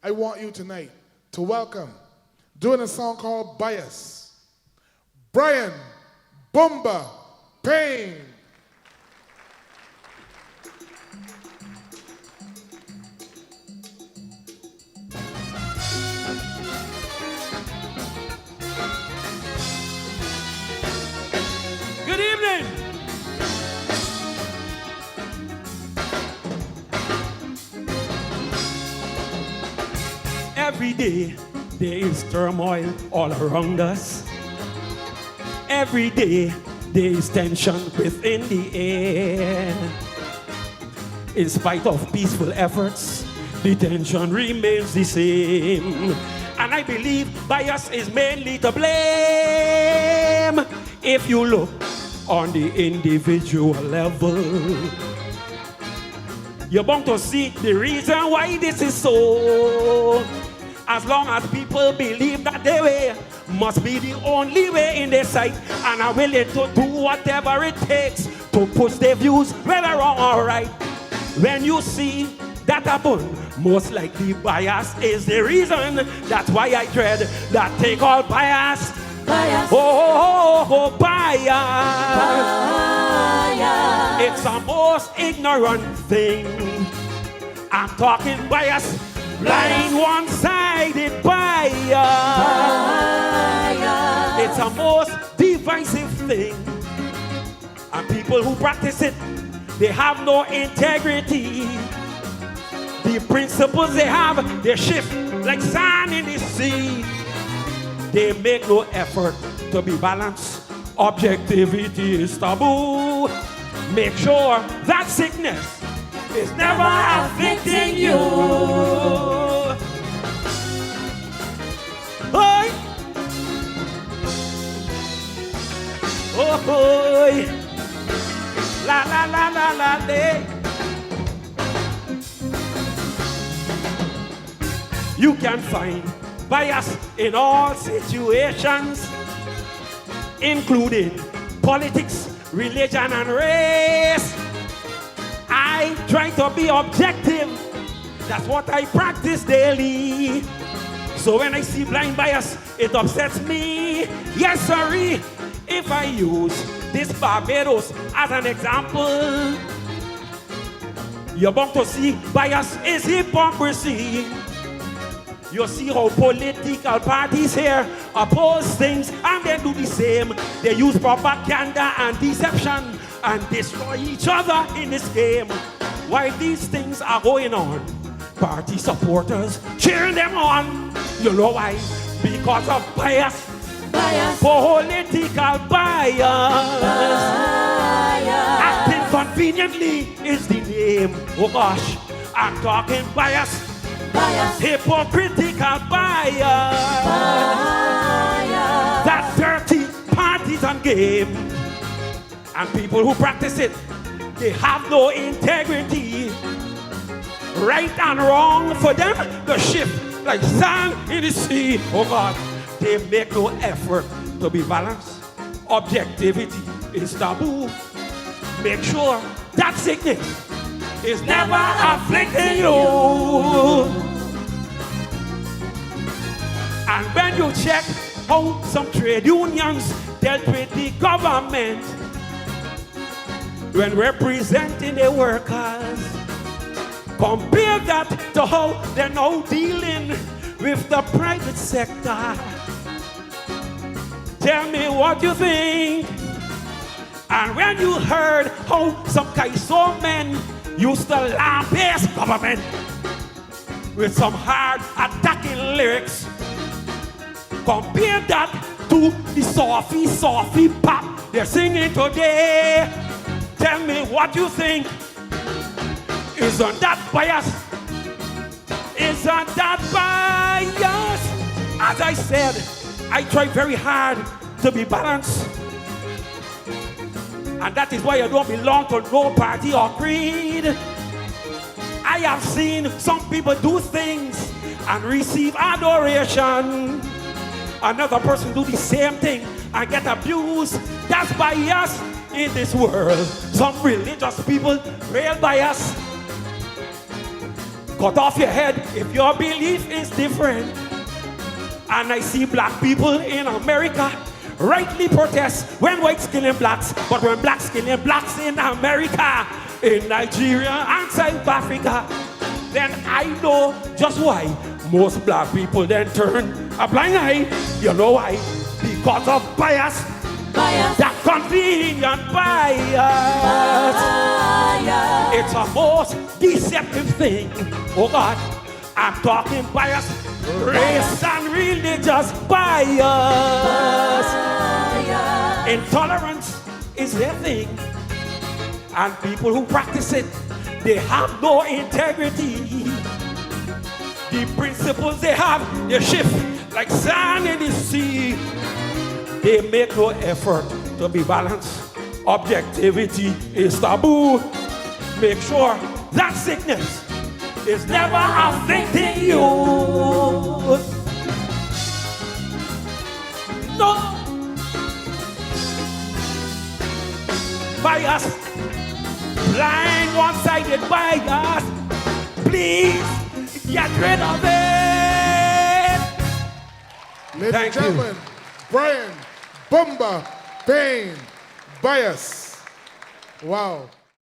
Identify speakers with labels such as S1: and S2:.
S1: I want you tonight to welcome, doing a song called Bias, Brian Bumba Payne.
S2: Good evening. Every day there is turmoil all around us. Every day there is tension within the air. In spite of peaceful efforts, the tension remains the same. And I believe bias is mainly to blame. If you look on the individual level, you're bound to see the reason why this is so. As long as people believe that their way must be the only way in their sight and are willing to do whatever it takes to push their views, whether wrong or right. When you see that happen, most likely bias is the reason. That's why I dread that thing called bias.
S3: Bias.
S2: Oh, bias.
S3: Bias.
S2: It's the most ignorant thing. I'm talking bias. Blind, one-sided bias.
S3: Bias.
S2: It's a most divisive thing. And people who practice it, they have no integrity. The principles they have, they shift like sand in the sea. They make no effort to be balanced. Objectivity is taboo. Make sure that sickness is never afflicting you. Oi. Oh, oi. La la la la la la. You can find bias in all situations, including politics, religion, and race. I try to be objective. That's what I practice daily. So when I see blind bias, it upsets me. Yes, sorry. If I use this Barbados as an example, you're bound to see bias is hypocrisy. You see how political parties here oppose things and they do the same. They use propaganda and deception and destroy each other in this game. While these things are going on, party supporters cheering them on. You know why? Because of bias.
S3: Bias.
S2: Political bias.
S3: Bias.
S2: Acting conveniently is the name. Oh gosh, I'm talking bias.
S3: Bias.
S2: Hypocritical bias.
S3: Bias.
S2: That dirty partisan game. And people who practice it, they have no integrity. Right and wrong for them, the shift like sand in the sea. Oh God, they make no effort to be balanced. Objectivity is taboo. Make sure that sickness is never afflicting you. And when you check how some trade unions dealt with the government when representing the workers, compare that to how they're now dealing with the private sector. Tell me what you think. And when you heard how some Kaiso men used to lambaste government with some hard attacking lyrics, compare that to the softy pop they're singing today. Tell me what you think. Isn't that bias? Isn't that bias? As I said, I try very hard to be balanced. And that is why I don't belong to no party or creed. I have seen some people do things and receive adoration. Another person do the same thing and get abused. That's bias in this world. Some religious people, real bias. cut off your head if your belief is different. And I see black people in America rightly protest when whites killing blacks, but when blacks killing blacks in America, in Nigeria and South Africa, then I know just why most black people then turn a blind eye. You know why? Because of bias.
S3: Bias.
S2: That convenient bias. It's a most deceptive thing. Oh God, I'm talking bias, race and religious bias. Intolerance is their thing, and people who practice it, they have no integrity. The principles they have, they shift like sand in the sea. They make no effort to be balanced. Objectivity is taboo. Make sure that sickness is never afflicting you. No. Bias, blind one-sided bias. Please get rid of it.
S1: Ladies
S2: Thank
S1: and
S2: you.
S1: gentlemen, Brian Bumba Payne, Bias. Wow.